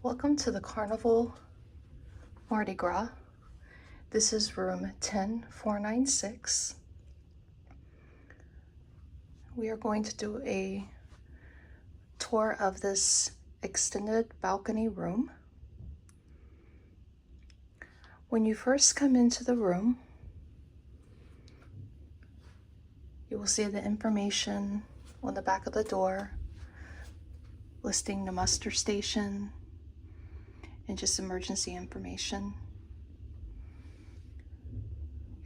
Welcome to the Carnival Mardi Gras. This is room 10496. We are going to do a tour of this extended balcony room. When you first come into the room, you will see the information on the back of the door listing the muster station and just emergency information.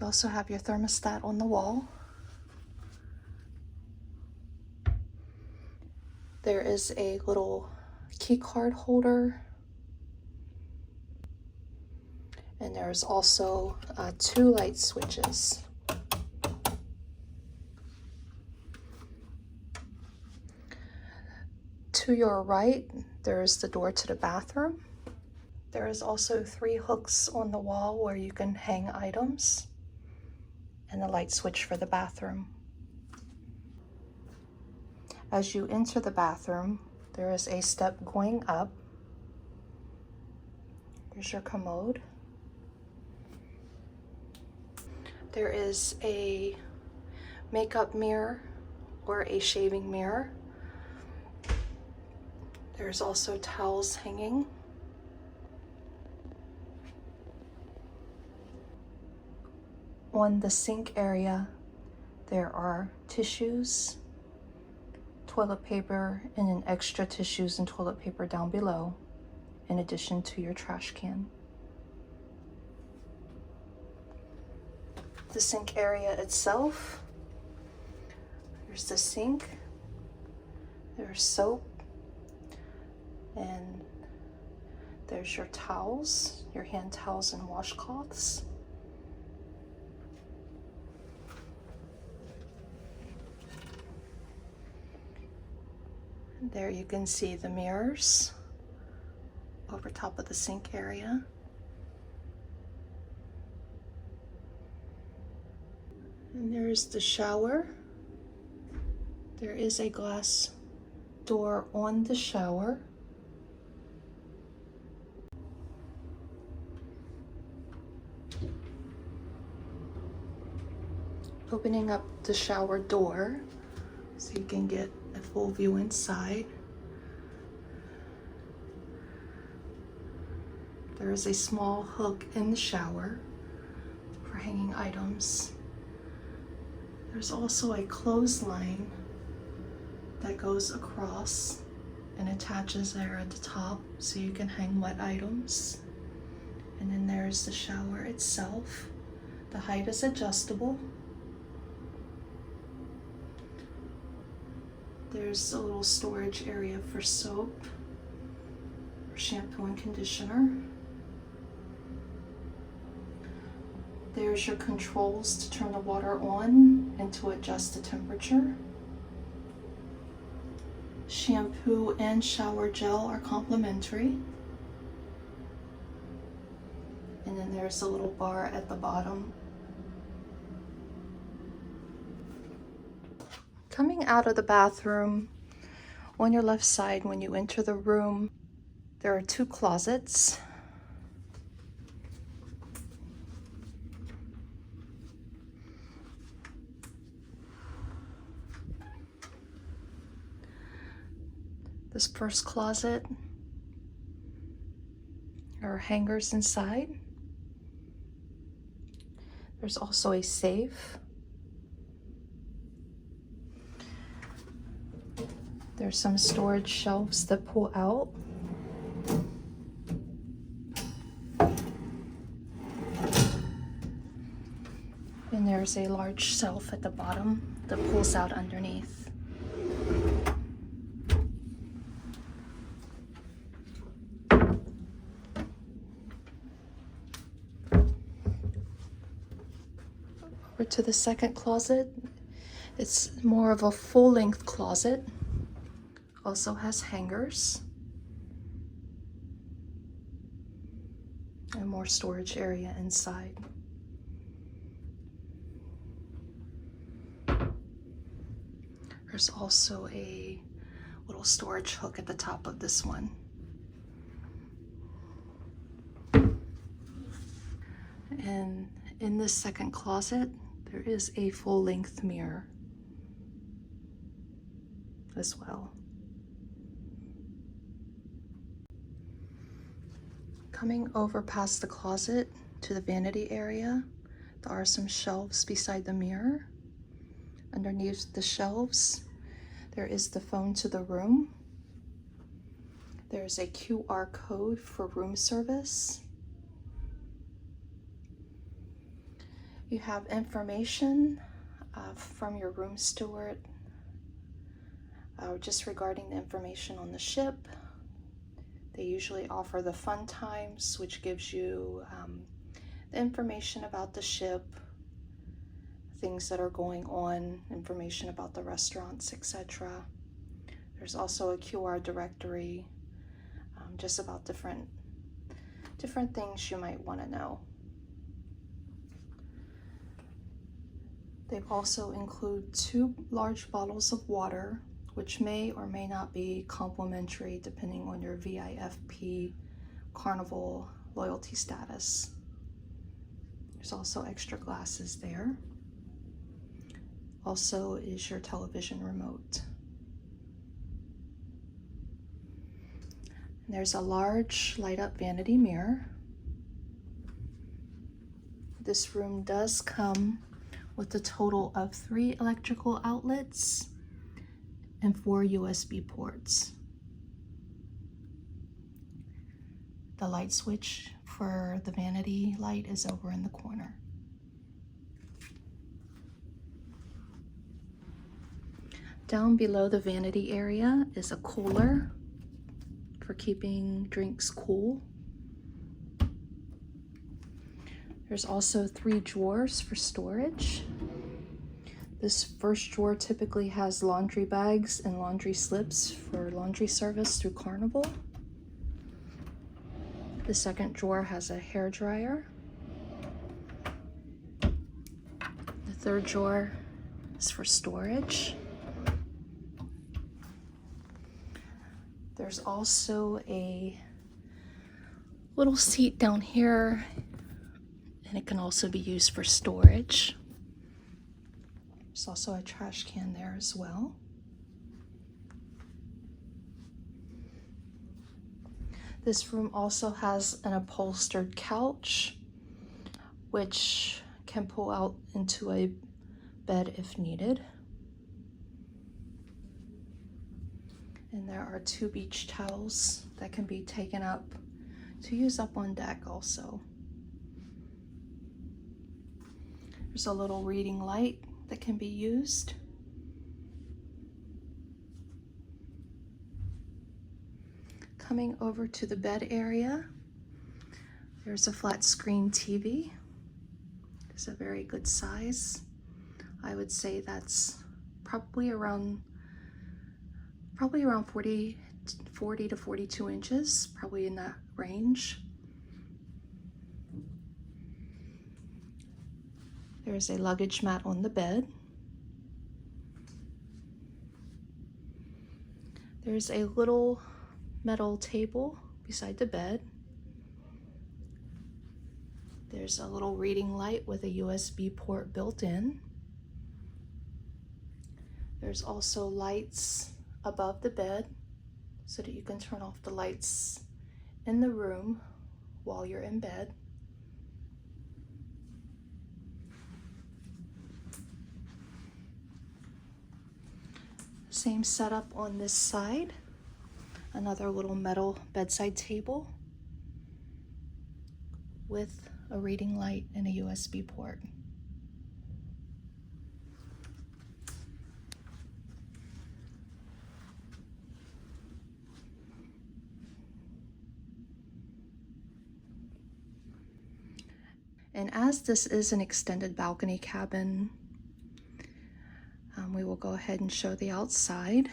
You also have your thermostat on the wall. There is a little key card holder, and there's also 2 light switches. To your right, there is the door to the bathroom. There is also 3 hooks on the wall where you can hang items, and the light switch for the bathroom. As you enter the bathroom, there is a step going up. Here's your commode. There is a makeup mirror or a shaving mirror. There's also towels hanging. On the sink area, there are tissues, toilet paper, and then extra tissues and toilet paper down below, in addition to your trash can. The sink area itself, there's the sink, there's soap, and there's your towels, your hand towels and washcloths. There you can see the mirrors over top of the sink area. And there's the shower. There is a glass door on the shower. Opening up the shower door so you can get a full view inside. There is a small hook in the shower for hanging items. There's also a clothesline that goes across and attaches there at the top so you can hang wet items. And then there's the shower itself. The height is adjustable. There's a little storage area for soap, or shampoo and conditioner. There's your controls to turn the water on and to adjust the temperature. Shampoo and shower gel are complimentary. And then there's a little bar at the bottom. Coming out of the bathroom, on your left side when you enter the room, there are 2 closets. This first closet are hangers inside. There's also a safe. There's some storage shelves that pull out. And there's a large shelf at the bottom that pulls out underneath. Over to the second closet. It's more of a full-length closet. Also has hangers and more storage area inside. There's also a little storage hook at the top of this one. And in this second closet, there is a full-length mirror as well. Coming over past the closet to the vanity area, there are some shelves beside the mirror. Underneath the shelves, there is the phone to the room. There's a QR code for room service. You have information from your room steward just regarding the information on the ship. They usually offer the fun times, which gives you the information about the ship, things that are going on, information about the restaurants, etc. There's also a QR directory just about different things you might want to know. They also include 2 large bottles of water, which may or may not be complimentary depending on your VIFP Carnival loyalty status. There's also extra glasses there. Also is your television remote. And there's a large light-up vanity mirror. This room does come with a total of 3 electrical outlets and 4 USB ports. The light switch for the vanity light is over in the corner. Down below the vanity area is a cooler for keeping drinks cool. There's also 3 drawers for storage. This first drawer typically has laundry bags and laundry slips for laundry service through Carnival. The second drawer has a hair dryer. The third drawer is for storage. There's also a little seat down here, and it can also be used for storage. There's also a trash can there as well. This room also has an upholstered couch, which can pull out into a bed if needed. And there are 2 beach towels that can be taken up to use up on deck also. There's a little reading light that can be used. Coming over to the bed area, there's a flat screen TV. It's a very good size. I would say that's probably around 40 to 42 inches, probably in that range. There's a luggage mat on the bed. There's a little metal table beside the bed. There's a little reading light with a USB port built in. There's also lights above the bed so that you can turn off the lights in the room while you're in bed. Same setup on this side. Another little metal bedside table with a reading light and a USB port. And as this is an extended balcony cabin, we will go ahead and show the outside.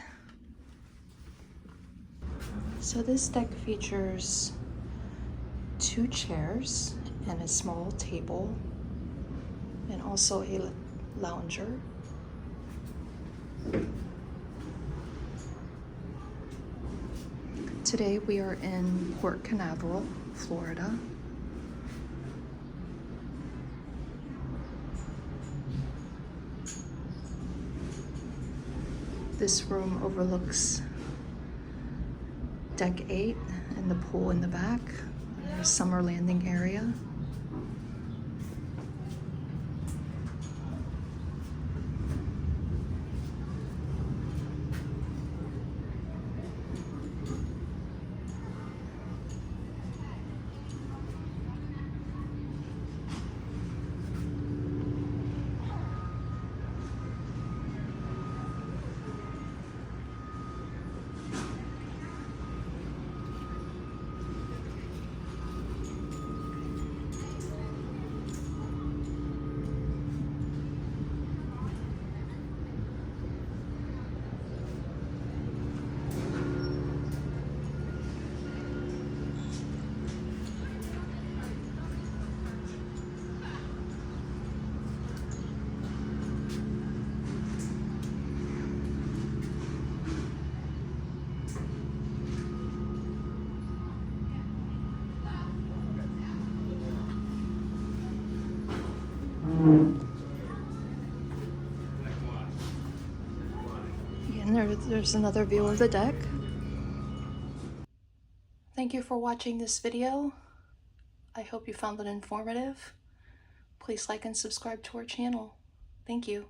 So this deck features 2 chairs and a small table and also a lounger. Today we are in Port Canaveral, Florida. This room overlooks deck 8 and the pool in the back. There's summer landing area. And there's another view of the deck. Thank you for watching this video. I hope you found it informative. Please like and subscribe to our channel. Thank you.